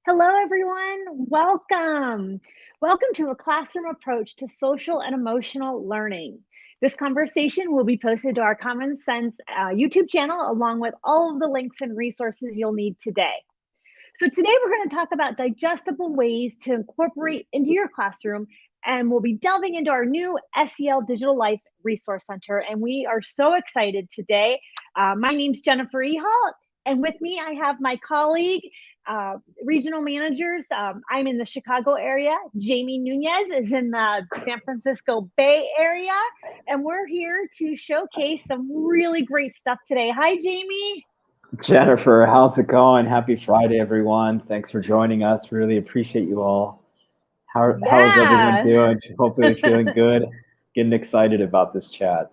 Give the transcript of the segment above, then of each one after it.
Hello, everyone. Welcome. Welcome to a classroom approach to social and emotional learning. This conversation will be posted to our Common Sense YouTube channel, along with all of the links and resources you'll need today. So today we're going to talk about digestible ways to incorporate into your classroom, and we'll be delving into our new SEL Digital Life Resource Center. And we are so excited today. My name's Jennifer Ehehalt, and with me I have my colleague, regional managers. I'm in the Chicago area. Jamie Nunez is in the San Francisco Bay Area, and we're here to showcase some really great stuff today. Hi, Jamie. Jennifer, how's it going? Happy Friday, everyone. Thanks for joining us. Really appreciate you all. How is everyone Yeah. doing? Hopefully feeling good, getting excited about this chat.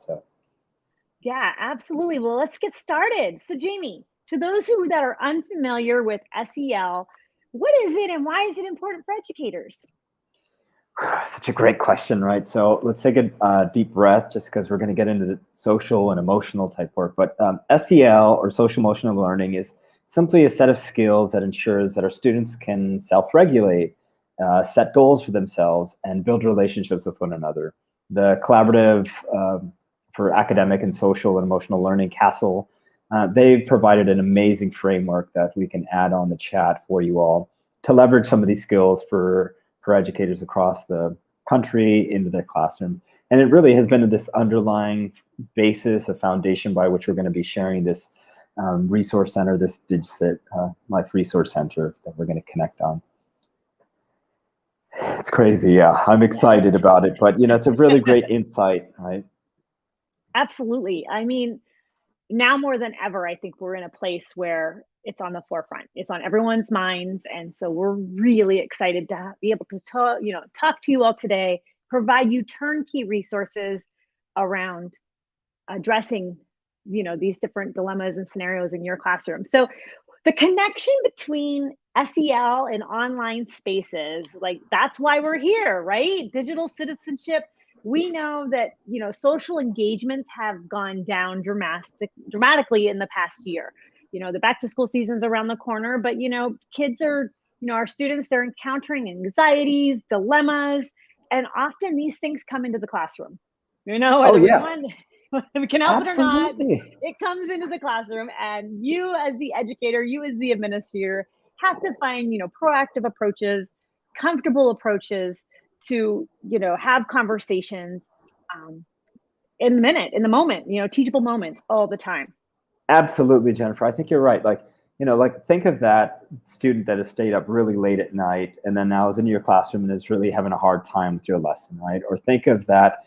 Yeah, absolutely. Well, let's get started. So, Jamie, to those that are unfamiliar with SEL, what is it and why is it important for educators? Such a great question, right? So let's take a deep breath just because we're going to get into the social and emotional type work. But SEL, or social emotional learning, is simply a set of skills that ensures that our students can self-regulate, set goals for themselves, and build relationships with one another. The collaborative for academic and social and emotional learning, CASEL, they've provided an amazing framework that we can add on the chat for you all to leverage some of these skills for educators across the country into their classrooms. And it really has been this underlying basis, a foundation by which we're going to be sharing this resource center, this Digital Life Resource Center that we're going to connect on. It's crazy, yeah. I'm excited about it, but it's a really great insight, right? Absolutely. I mean, now more than ever, I think we're in a place where it's on the forefront. It's on everyone's minds, and so we're really excited to be able to talk to you all today, provide you turnkey resources around addressing, these different dilemmas and scenarios in your classroom. So the connection between SEL and online spaces, like that's why we're here, right? Digital citizenship. We know that social engagements have gone down dramatically in the past year. The back to school season's around the corner, but kids are, our students, they're encountering anxieties, dilemmas, and often these things come into the classroom. Oh, Whether we yeah, want we can help it or not, absolutely. it comes into the classroom, and you as the educator, you as the administrator have to find proactive approaches, comfortable approaches to have conversations in the moment, teachable moments all the time. Absolutely, Jennifer. I think you're right. Like think of that student that has stayed up really late at night and then now is in your classroom and is really having a hard time with your lesson, right? Or think of that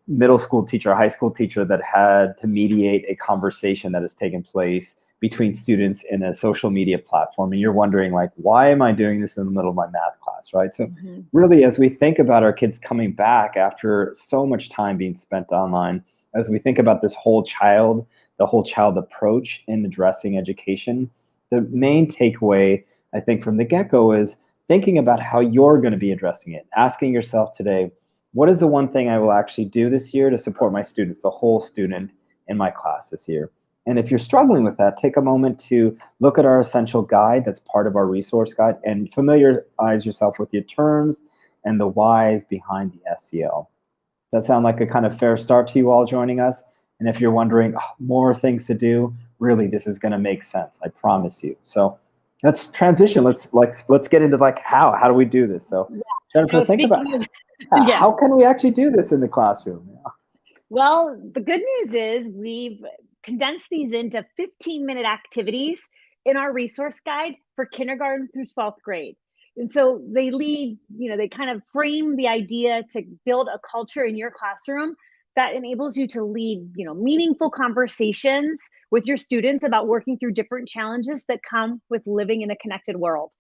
middle school teacher, high school teacher that had to mediate a conversation that has taken place between students in a social media platform. And you're wondering, like, why am I doing this in the middle of my math class, right? So really, as we think about our kids coming back after so much time being spent online, as we think about the whole child approach in addressing education, the main takeaway, I think, from the get-go is thinking about how you're going to be addressing it. Asking yourself today, what is the one thing I will actually do this year to support my students, the whole student in my class this year? And if you're struggling with that, take a moment to look at our essential guide that's part of our resource guide and familiarize yourself with the terms and the whys behind the SEL. Does that sound like a kind of fair start to you all joining us? And if you're wondering, more things to do, really, this is going to make sense. I promise you. So let's transition. Let's get into like how do we do this? So Yeah. Jennifer, think about Yeah. how can we actually do this in the classroom? Well, the good news is we've condensed these into 15-minute activities in our resource guide for kindergarten through 12th grade. And so they kind of frame the idea to build a culture in your classroom that enables you to lead, meaningful conversations with your students about working through different challenges that come with living in a connected world.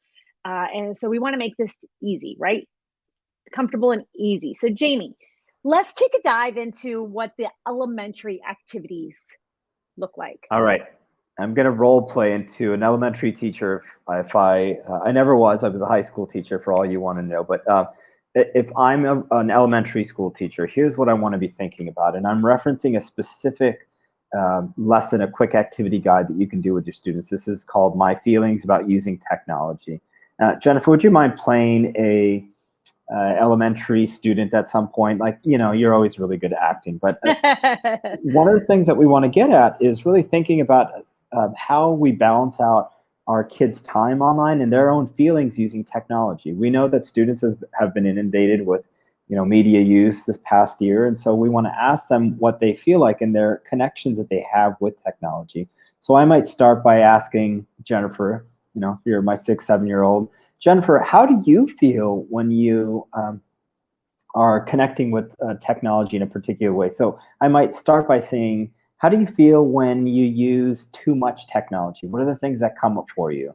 And so we want to make this easy, right? Comfortable and easy. So Jamie, let's take a dive into what the elementary activities look like. All right. I'm going to role play into an elementary teacher. If I never was, I was a high school teacher for all you want to know. But if I'm an elementary school teacher, here's what I want to be thinking about. And I'm referencing a specific lesson, a quick activity guide that you can do with your students. This is called My Feelings About Using Technology. Jennifer, would you mind playing a elementary student at some point? Like, you're always really good at acting, but one of the things that we want to get at is really thinking about how we balance out our kids' time online and their own feelings using technology. We know that students have been inundated with media use this past year, and so we want to ask them what they feel like and their connections that they have with technology. So I might start by asking Jennifer, you're my 6, 7-year-old. Jennifer, how do you feel when you are connecting with technology in a particular way? So I might start by saying, how do you feel when you use too much technology? What are the things that come up for you?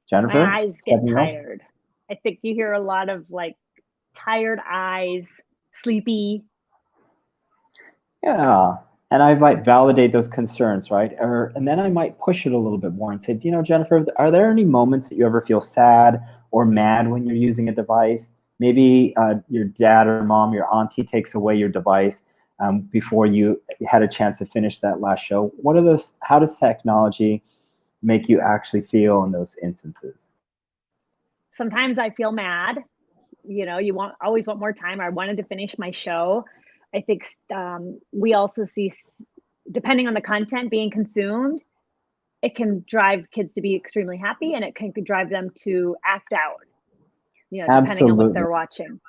Jennifer, My eyes get 7-year-old? tired. I think you hear a lot of like tired eyes, sleepy. Yeah. And I might validate those concerns, right? And then I might push it a little bit more and say, Jennifer, are there any moments that you ever feel sad or mad when you're using a device? Maybe your dad or mom, your auntie takes away your device before you had a chance to finish that last show. What are those? How does technology make you actually feel in those instances? Sometimes I feel mad. You always want more time. I wanted to finish my show. I think we also see, depending on the content being consumed, it can drive kids to be extremely happy, and it can drive them to act out, depending on what Absolutely. they're watching.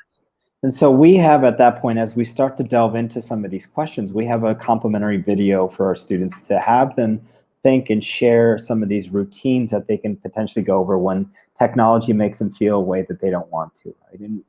And so we have at that point, as we start to delve into some of these questions, we have a complimentary video for our students to have them think and share some of these routines that they can potentially go over when technology makes them feel a way that they don't want to. Right? And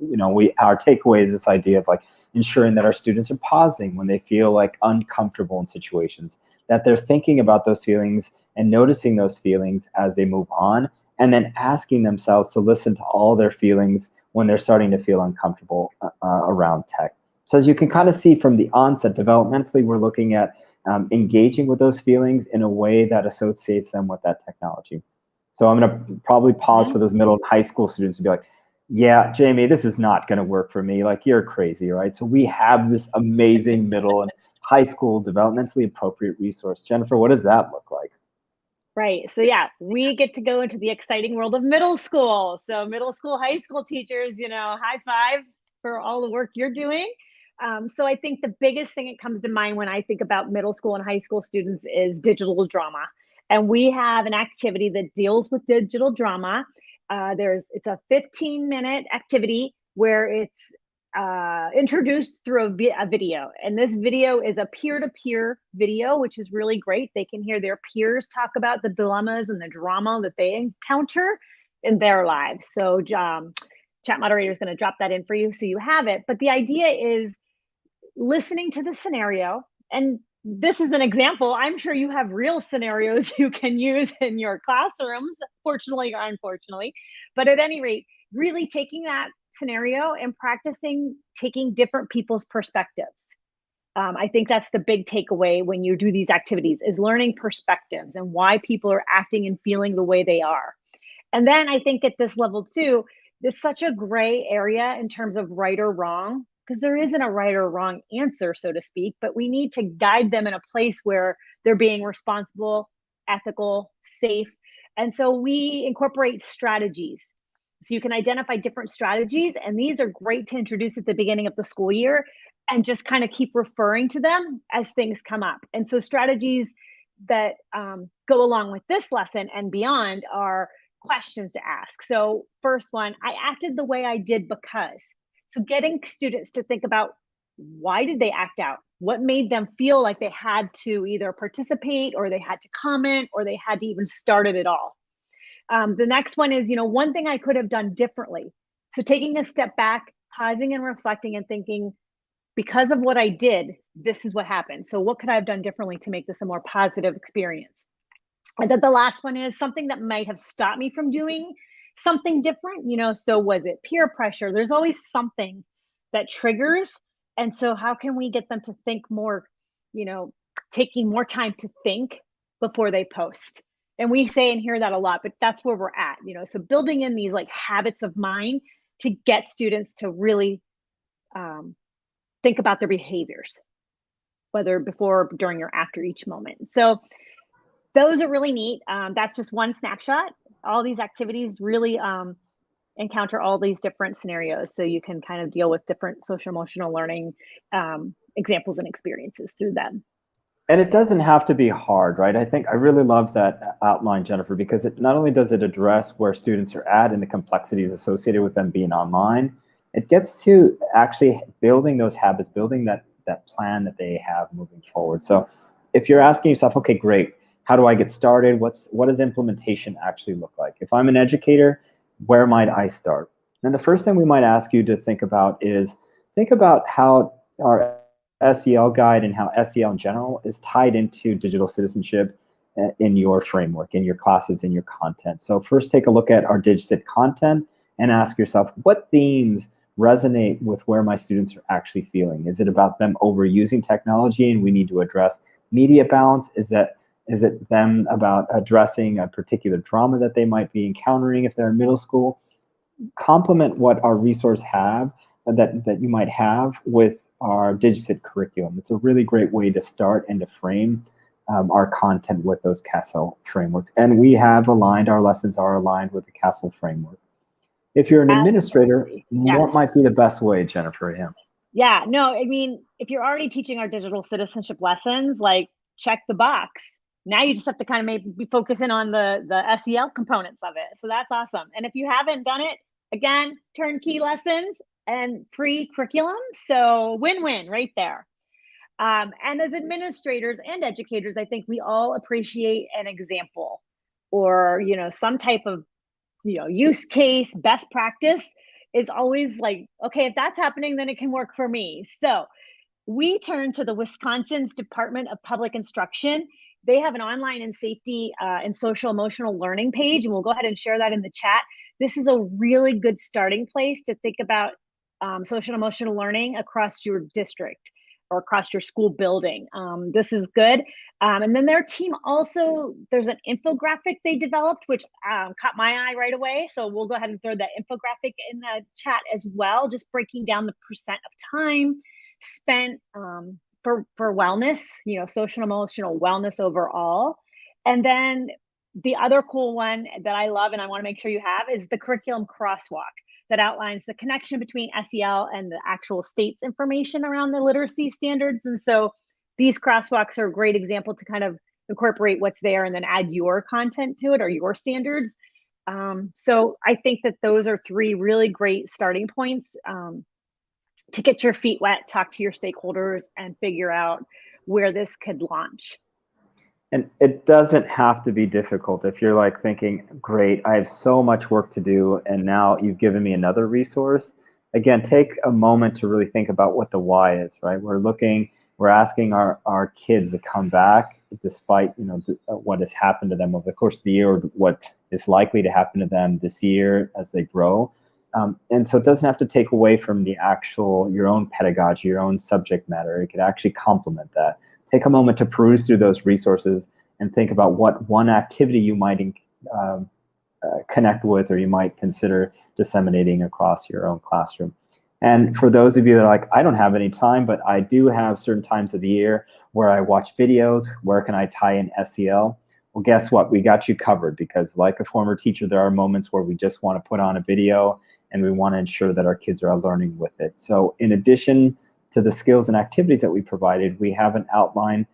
our takeaway is this idea of like ensuring that our students are pausing when they feel like uncomfortable in situations, that they're thinking about those feelings and noticing those feelings as they move on, and then asking themselves to listen to all their feelings when they're starting to feel uncomfortable around tech. So as you can kind of see from the onset, developmentally, we're looking at engaging with those feelings in a way that associates them with that technology. So I'm going to probably pause for those middle and high school students and be like, yeah, Jamie, this is not going to work for me. Like, you're crazy, right? So we have this amazing middle and high school developmentally appropriate resource. Jennifer, what does that look like? Right. So yeah, we get to go into the exciting world of middle school. So middle school, high school teachers, high five for all the work you're doing. So I think the biggest thing that comes to mind when I think about middle school and high school students is digital drama. And we have an activity that deals with digital drama. It's a 15-minute activity where it's introduced through a video. And this video is a peer-to-peer video, which is really great. They can hear their peers talk about the dilemmas and the drama that they encounter in their lives. So chat moderator is going to drop that in for you so you have it. But the idea is listening to the scenario. And this is an example. I'm sure you have real scenarios you can use in your classrooms, fortunately or unfortunately. But at any rate, really taking that scenario and practicing taking different people's perspectives. I think that's the big takeaway when you do these activities, is learning perspectives and why people are acting and feeling the way they are. And then I think at this level too, there's such a gray area in terms of right or wrong, because there isn't a right or wrong answer, so to speak, but we need to guide them in a place where they're being responsible, ethical, safe. And so we incorporate strategies. So you can identify different strategies, and these are great to introduce at the beginning of the school year and just kind of keep referring to them as things come up. And so strategies that go along with this lesson and beyond are questions to ask. So first one, I acted the way I did because. So getting students to think about, why did they act out? What made them feel like they had to either participate, or they had to comment, or they had to even start it at all? The next one is, one thing I could have done differently. So taking a step back, pausing and reflecting and thinking, because of what I did, this is what happened. So what could I have done differently to make this a more positive experience? And then the last one is something that might have stopped me from doing something different. So was it peer pressure? There's always something that triggers. And so how can we get them to think more, taking more time to think before they post? And we say and hear that a lot, but that's where we're at, so building in these like habits of mind to get students to really think about their behaviors, whether before, during, or after each moment. So those are really neat. That's just one snapshot. All these activities really encounter all these different scenarios so you can kind of deal with different social emotional learning examples and experiences through them. And it doesn't have to be hard, right? I think I really love that outline, Jennifer, because it not only does it address where students are at and the complexities associated with them being online, it gets to actually building those habits, building that plan that they have moving forward. So if you're asking yourself, okay, great, how do I get started? What does implementation actually look like? If I'm an educator, where might I start? And the first thing we might ask you to think about is think about how our SEL guide and how SEL in general is tied into digital citizenship in your framework, in your classes, in your content. So first take a look at our DigCit content and ask yourself, what themes resonate with where my students are actually feeling? Is it about them overusing technology and we need to address media balance? Is it them about addressing a particular drama that they might be encountering if they're in middle school? Complement what our resource have that you might have with our DigCit curriculum. It's a really great way to start and to frame our content with those CASEL frameworks. And we have aligned, our lessons are aligned with the CASEL framework. If you're an administrator, Absolutely. what Yes. might be the best way, Jennifer? Yeah. Yeah, no, I mean, if you're already teaching our digital citizenship lessons, like check the box. Now you just have to kind of maybe be focusing on the SEL components of it. So that's awesome. And if you haven't done it, again, turnkey lessons and free curriculum. So win-win right there. And as administrators and educators, I think we all appreciate an example or, some type of, use case, best practice is always like, okay, if that's happening, then it can work for me. So we turn to the Wisconsin's Department of Public Instruction. They have an online and safety and social emotional learning page, and we'll go ahead and share that in the chat. This is a really good starting place to think about social emotional learning across your district or across your school building. This is good. And then their team also, there's an infographic they developed, which caught my eye right away. So we'll go ahead and throw that infographic in the chat as well, just breaking down the percent of time spent for wellness, social emotional wellness overall. And then the other cool one that I love and I want to make sure you have is the curriculum crosswalk that outlines the connection between SEL and the actual state's information around the literacy standards. And so these crosswalks are a great example to kind of incorporate what's there and then add your content to it or your standards. So I think that those are three really great starting points to get your feet wet, talk to your stakeholders, and figure out where this could launch. And it doesn't have to be difficult. If you're like thinking, great, I have so much work to do, and now you've given me another resource. Again, take a moment to really think about what the why is, right? We're asking our kids to come back despite what has happened to them over the course of the year, or what is likely to happen to them this year as they grow. And so it doesn't have to take away from your own pedagogy, your own subject matter. It could actually complement that. Take a moment to peruse through those resources and think about what one activity you might connect with or you might consider disseminating across your own classroom. And for those of you that are like, I don't have any time, but I do have certain times of the year where I watch videos, where can I tie in SEL? Well, guess what? We got you covered, because like a former teacher, there are moments where we just want to put on a video and we want to ensure that our kids are learning with it. So in addition to the skills and activities that we provided, we have an outline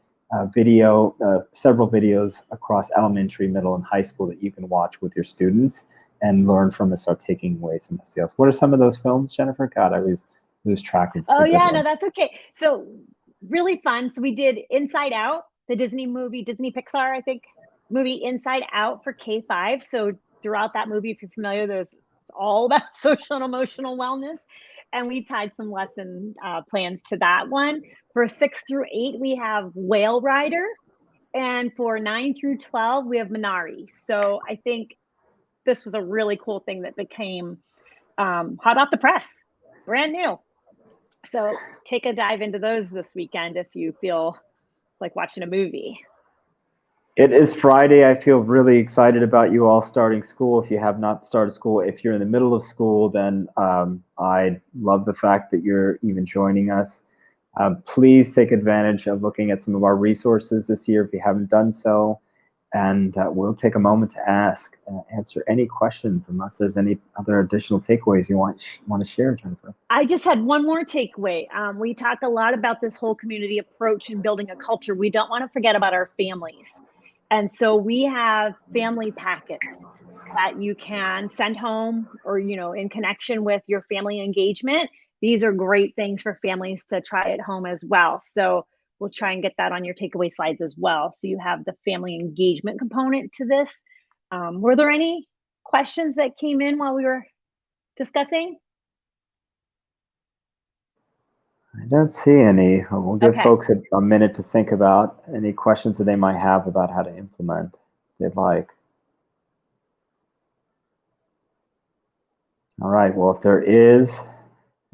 video, several videos across elementary, middle, and high school that you can watch with your students and learn from and start taking away some skills. What are some of those films, Jennifer? God, I always lose track of. Oh yeah, no, that's okay. So really fun. So we did Inside Out, the Disney Pixar, I think, movie Inside Out for K-5. So throughout that movie, if you're familiar, it's all about social and emotional wellness. And we tied some lesson plans to that one. For 6 through 8, we have Whale Rider. And for 9 through 12, we have Minari. So I think this was a really cool thing that became hot off the press, brand new. So take a dive into those this weekend if you feel like watching a movie. It is Friday. I feel really excited about you all starting school. If you have not started school, if you're in the middle of school, then I love the fact that you're even joining us. Please take advantage of looking at some of our resources this year if you haven't done so. And we'll take a moment to answer any questions, unless there's any other additional takeaways you want to share, Jennifer. I just had one more takeaway. We talk a lot about this whole community approach and building a culture. We don't want to forget about our families. And so we have family packets that you can send home, or, in connection with your family engagement. These are great things for families to try at home as well. So we'll try and get that on your takeaway slides as well. So you have the family engagement component to this. Were there any questions that came in while we were discussing? I don't see any. We'll give Okay. folks a minute to think about any questions that they might have about how to implement if they'd like. All right, well, if there is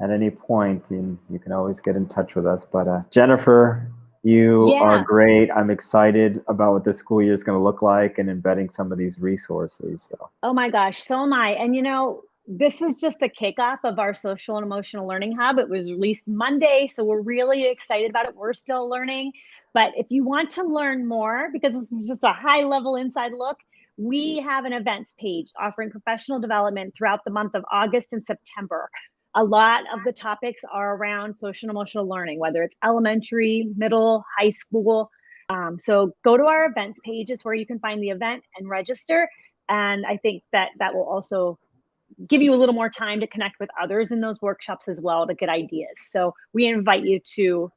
at any point, then you can always get in touch with us. But Jennifer, you are great. I'm excited about what this school year is going to look like and embedding some of these resources. So. Oh my gosh, so am I. And this was just the kickoff of our social and emotional learning hub. It was released Monday, so we're really excited about it. We're still learning. But if you want to learn more, because this is just a high level inside look, we have an events page offering professional development throughout the month of August and September. A lot of the topics are around social and emotional learning, whether it's elementary, middle, high school. So go to our events page. It's where you can find the event and register. And I think that will also give you a little more time to connect with others in those workshops as well to get ideas. So we invite you to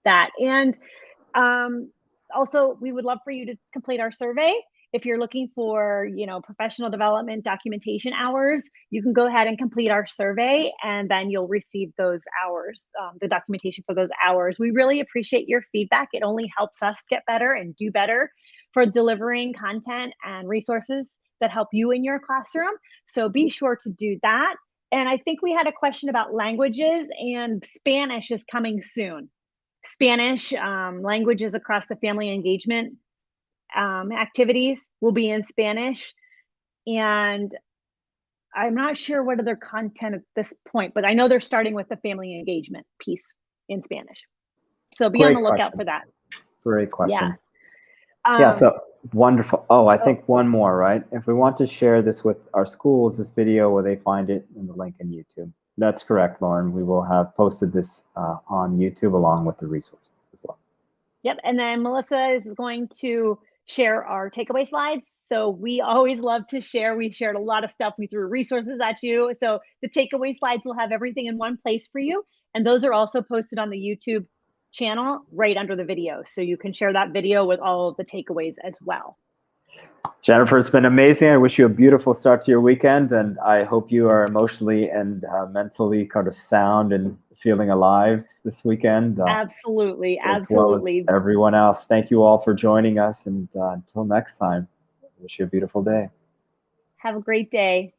that. And also, we would love for you to complete our survey. If you're looking for, professional development documentation hours, you can go ahead and complete our survey, and then you'll receive those hours, the documentation for those hours. We really appreciate your feedback. It only helps us get better and do better for delivering content and resources that help you in your classroom. So be sure to do that. And I think we had a question about languages, and Spanish is coming soon. Spanish languages across the family engagement activities will be in Spanish. And I'm not sure what other content at this point, but I know they're starting with the family engagement piece in Spanish. So be on the lookout for that. Great question. Yeah. So wonderful. Oh, I think one more, right? If we want to share this with our schools, this video, where they find it in the link in YouTube. That's correct, Lauren. We will have posted this on YouTube along with the resources as well. Yep. And then Melissa is going to share our takeaway slides. So we always love to share. We shared a lot of stuff. We threw resources at you. So the takeaway slides will have everything in one place for you. And those are also posted on the YouTube channel right under the video. So you can share that video with all of the takeaways as well. Jennifer, it's been amazing. I wish you a beautiful start to your weekend, and I hope you are emotionally and mentally kind of sound and feeling alive this weekend. Absolutely. As well as everyone else. Thank you all for joining us, and until next time, I wish you a beautiful day. Have a great day.